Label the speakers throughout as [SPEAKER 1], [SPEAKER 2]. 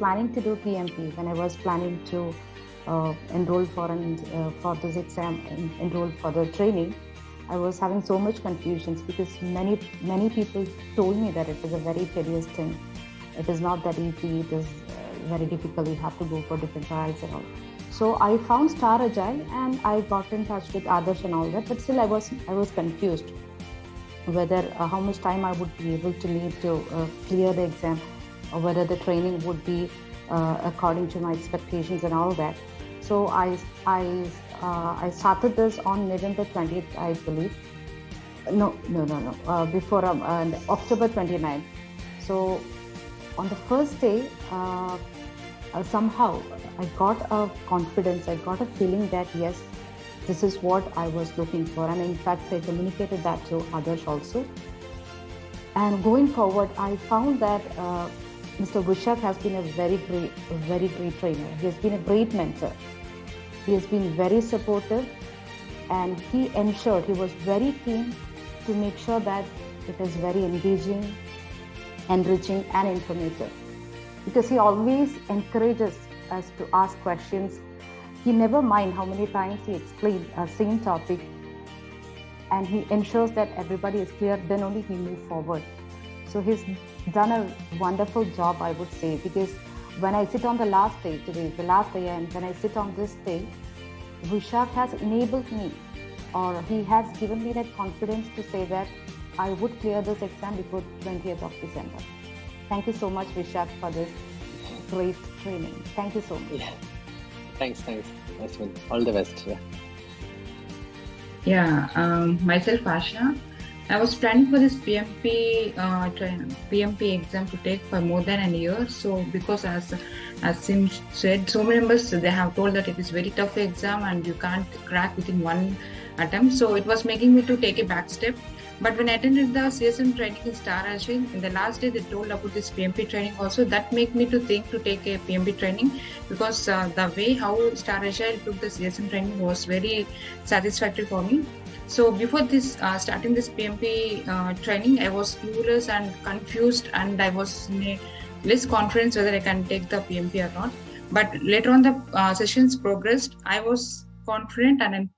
[SPEAKER 1] planning to do PMP, when I was planning to enroll for this exam, enroll for the training, I was having so much confusions because many people told me that it is a very tedious thing. It is not that easy. It is very difficult. You have to go for different trials and all. So I found StarAgile and I got in touch with Adarsh and all that. But still, I was confused whether how much time I would be able to need to clear the exam, or whether the training would be according to my expectations and all that. So I started this on November 20th, I believe. No. Before October 29th. So on the first day, somehow I got a confidence. I got a feeling that yes, this is what I was looking for, and in fact, I communicated that to others also. And going forward, I found that Mr. Vishak has been a very great trainer. He has been a great mentor. He has been very supportive, and he was very keen to make sure that it is very engaging, enriching, and informative. Because he always encourages us to ask questions. He never minds how many times he explains a same topic, and he ensures that everybody is clear, then only we move forward. So he's done a wonderful job, I would say, because when I sit on the last day, today is the last day, and when I sit on this day, Vishak has enabled me, or he has given me that confidence to say that I would clear this exam before 20th of December. Thank you so much, Vishak, for this great training. Thank you so much.
[SPEAKER 2] Yeah. Thanks. Ashwin. All the best.
[SPEAKER 3] Myself, Asha. I was planning for this PMP exam to take for more than a year. So because as Sim said, so many members, they have told that it is very tough exam and you can't crack within one attempt. So it was making me to take a back step. But when I attended the CSM training in StarAgile, in the last day they told about this PMP training also. That made me to think to take a PMP training, because the way how StarAgile took the CSM training was very satisfactory for me. So before this starting this PMP training, I was clueless and confused, and I was in a less confidence whether I can take the PMP or not. But later on the sessions progressed, I was confident, and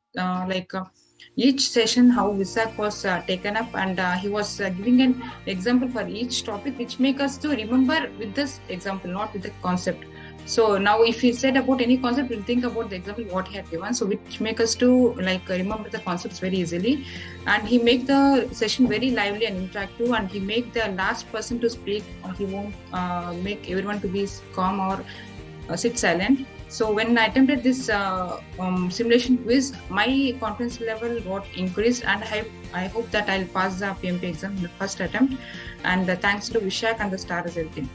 [SPEAKER 3] each session how Vishak was taken up, and he was giving an example for each topic, which make us to remember with this example, not with the concept. So now if he said about any concept, we'll think about the example what he had given, so which make us to remember the concepts very easily. And he make the session very lively and interactive, and he make the last person to speak, or he won't make everyone to be calm or sit silent. So when I attempted this simulation quiz, my confidence level got increased, and I hope that I'll pass the PMP exam in the first attempt. And thanks to Vishak and the StarAgile team.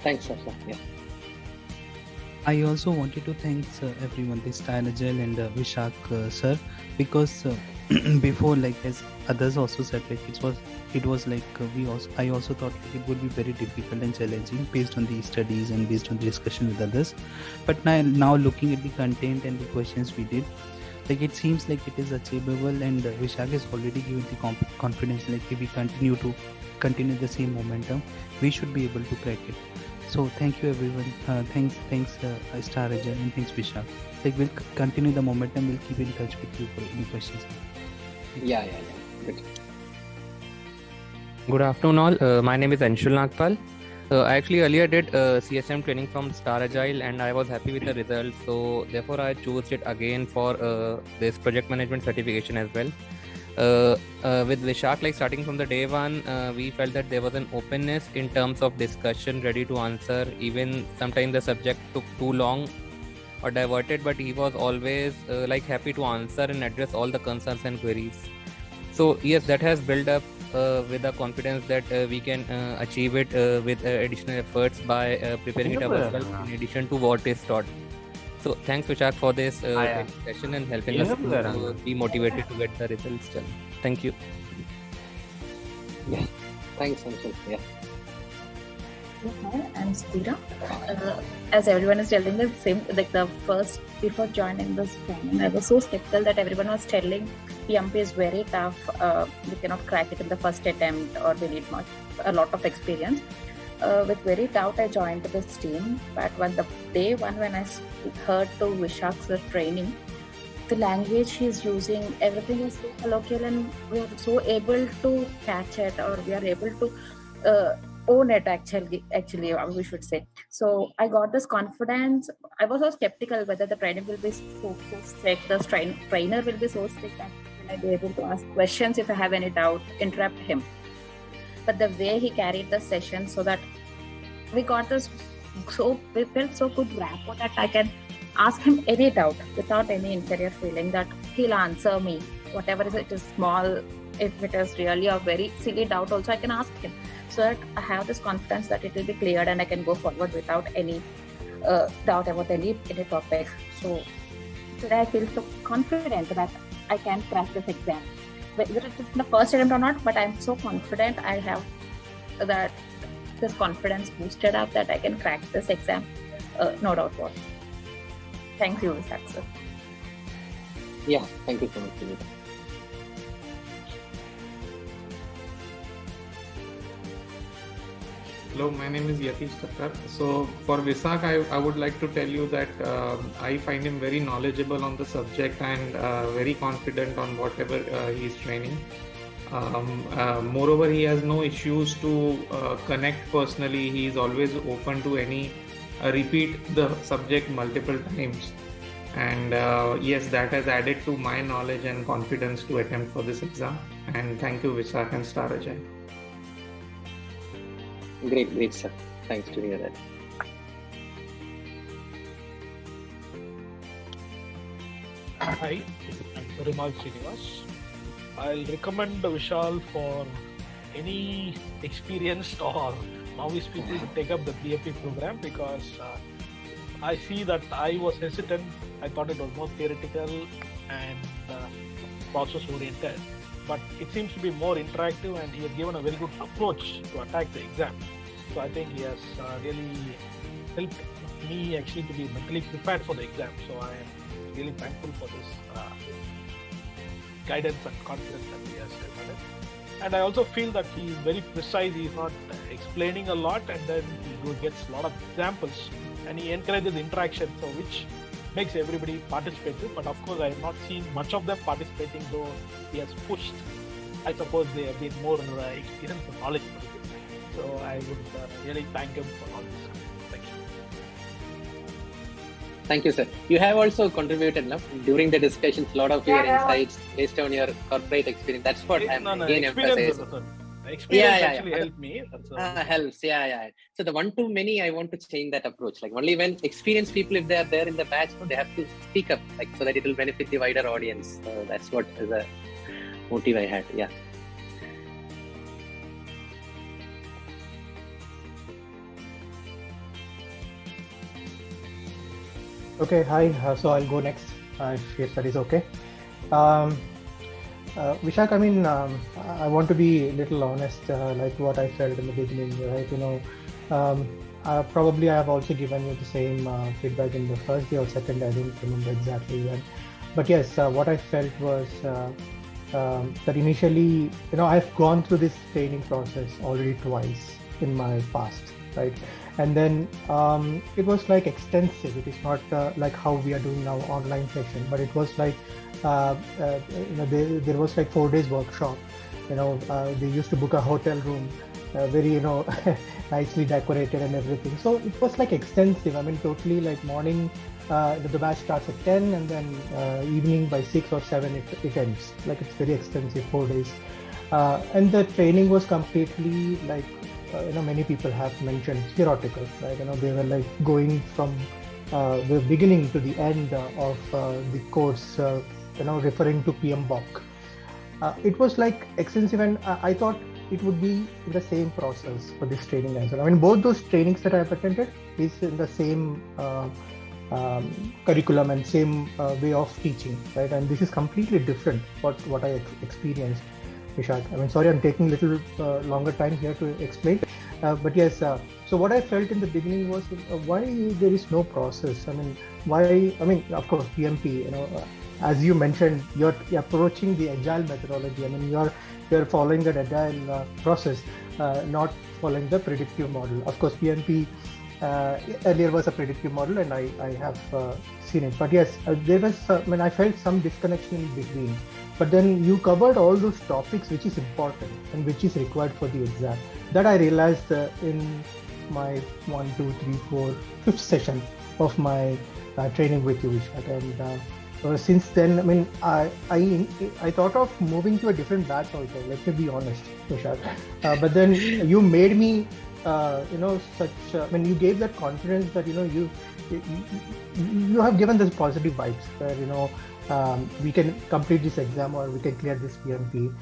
[SPEAKER 2] Thanks, Asha. Yeah.
[SPEAKER 4] I also wanted to thank everyone, the StarAgile and Vishak sir, because before, as others also said, it was I also thought it would be very difficult and challenging based on the studies and based on the discussion with others. But now looking at the content and the questions we did, it seems like it is achievable, and Vishak has already given the confidence. If we continue the same momentum, we should be able to crack it. So thank you everyone. Thanks StarAgile, and thanks Vishak. We'll continue the momentum. We'll keep in touch with you for any questions.
[SPEAKER 2] Yeah. Good.
[SPEAKER 5] Good afternoon all. My name is Anshul Nagpal. I actually earlier did CSM training from StarAgile, and I was happy with the results. So therefore I chose it again for this project management certification as well. With Vishak, starting from the day one, we felt that there was an openness in terms of discussion, ready to answer. Even sometimes the subject took too long or diverted, but he was always happy to answer and address all the concerns and queries. So yes, that has built up with the confidence that we can achieve it with additional efforts by preparing it ourselves in addition to what is taught. So thanks Vishak for this session and helping us to be motivated to get the results done. Thank you.
[SPEAKER 2] Yeah. Thanks, Anshul. Yeah.
[SPEAKER 6] Hi, I'm Stira. As everyone is telling the same, the first before joining this training, I was so skeptical that everyone was telling PMP is very tough. We cannot crack it in the first attempt, or we need a lot of experience. with very doubt, I joined this team. But when the day one, when I heard to Vishak's training, the language he's using, everything is so colloquial, and we are so able to catch it, or we are able to own it. Actually, we should say. So I got this confidence. I was so skeptical whether the training will be so strict. The trainer will be so strict that will I be able to ask questions if I have any doubt, interrupt him. But the way he carried the session, so that we got this, we felt so good rapport that I can ask him any doubt without any inferior feeling, that he'll answer me. Whatever it is small, if it is really a very silly doubt also, I can ask him. So that I have this confidence that it will be cleared and I can go forward without any doubt about any topic. So today I feel so confident that I can crack this exam. Whether it's the first attempt or not, but I'm so confident. I have that this confidence boosted up that I can crack this exam, no doubt what. Thank you, Vishak sir.
[SPEAKER 2] Yeah, thank you so much, Sunita.
[SPEAKER 7] Hello, my name is Yatish Thakkar. So for Vishak, I would like to tell you that I find him very knowledgeable on the subject and very confident on whatever he is training. Moreover, he has no issues to connect personally. He is always open to any repeat the subject multiple times. And yes, that has added to my knowledge and confidence to attempt for this exam. And thank you, Vishak and StarAgile.
[SPEAKER 2] Great, sir. Thanks to hear that.
[SPEAKER 8] Hi, I'm Parimal Srinivas. I'll recommend Vishal for any experienced or novice people to take up the PMP program, because I see that I was hesitant. I thought it was more theoretical and process oriented, but it seems to be more interactive, and he has given a very good approach to attack the exam. So I think he has really helped me actually to be mentally prepared for the exam. So I am really thankful for this guidance and confidence that he has given. And I also feel that he is very precise. He is not explaining a lot, and then he gets a lot of examples, and he encourages interaction, so which makes everybody participative. But of course, I have not seen much of them participating, though he has pushed. I suppose they have been more experienced and knowledgeable. So I would really thank him for all this. Thank you.
[SPEAKER 2] Thank you, sir. You have also contributed during the discussions, a lot of your insights based on your corporate experience. That's what I'm again emphasizing.
[SPEAKER 8] Experience actually helped me.
[SPEAKER 2] Helps, So the one to many, I want to change that approach. Like only when experienced people, if they are there in the batch, they have to speak up, like so that it will benefit the wider audience. So that's what is a motive I had. Yeah.
[SPEAKER 9] Okay, hi. So I'll go next if that is okay. Vishak, I mean, I want to be a little honest, like what I felt in the beginning, right? You know, probably I have also given you the same feedback in the first day or second day. I don't remember exactly when. But yes, what I felt was that initially, you know, I've gone through this training process already twice in my past, right? And then it was like extensive. It is not like how we are doing now online session, but it was like you know, there was like 4 days workshop. You know, they used to book a hotel room, very, you know, nicely decorated and everything. So it was like extensive. I mean, totally like morning, the batch starts at 10, and then evening by 6 or 7 it ends. Like it's very extensive, 4 days, and the training was completely like. You know, many people have mentioned theoretical, right? You know, they were like going from the beginning to the end of the course, you know, referring to PMBOK. It was like extensive, and I thought it would be the same process for this training as well. I mean, both those trainings that I have attended is in the same curriculum and same way of teaching, right? And this is completely different what I experienced. Vishak, I mean, sorry, I'm taking a little longer time here to explain, but yes. So what I felt in the beginning was why there is no process. I mean, why? I mean, of course, PMP. You know, as you mentioned, you're approaching the agile methodology. I mean, you're following that agile process, not following the predictive model. Of course, PMP earlier was a predictive model, and I have seen it. But yes, there was, I felt some disconnection in between. But then you covered all those topics which is important and which is required for the exam. That I realized in my 1, 2, 3, 4, 5th session of my training with you, Vishak. And since then, I mean, I thought of moving to a different batch also. Let me be honest, Vishak. But then you made me, you gave that confidence that you have given this positive vibes where we can complete this exam or we can clear this PMP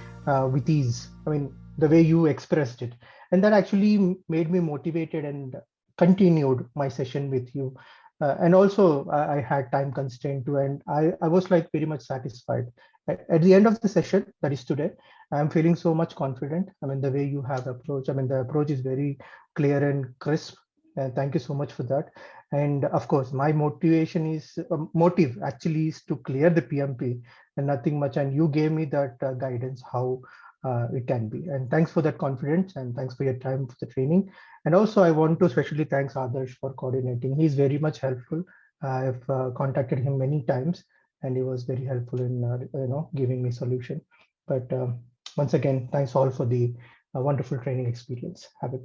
[SPEAKER 9] with ease. I mean, the way you expressed it, and that actually made me motivated and continued my session with you. And also I had time constraint too, and I was like very much satisfied. At the end of the session, that is today, I'm feeling so much confident. I mean, the way you have approached, I mean, the approach is very clear and crisp. And thank you so much for that. And of course, my motive actually is to clear the PMP and nothing much. And you gave me that guidance how it can be. And thanks for that confidence, and thanks for your time for the training. And also, I want to especially thanks Adarsh for coordinating. He's very much helpful. I've contacted him many times, and he was very helpful in giving me solution. But once again, thanks all for the wonderful training experience. Have a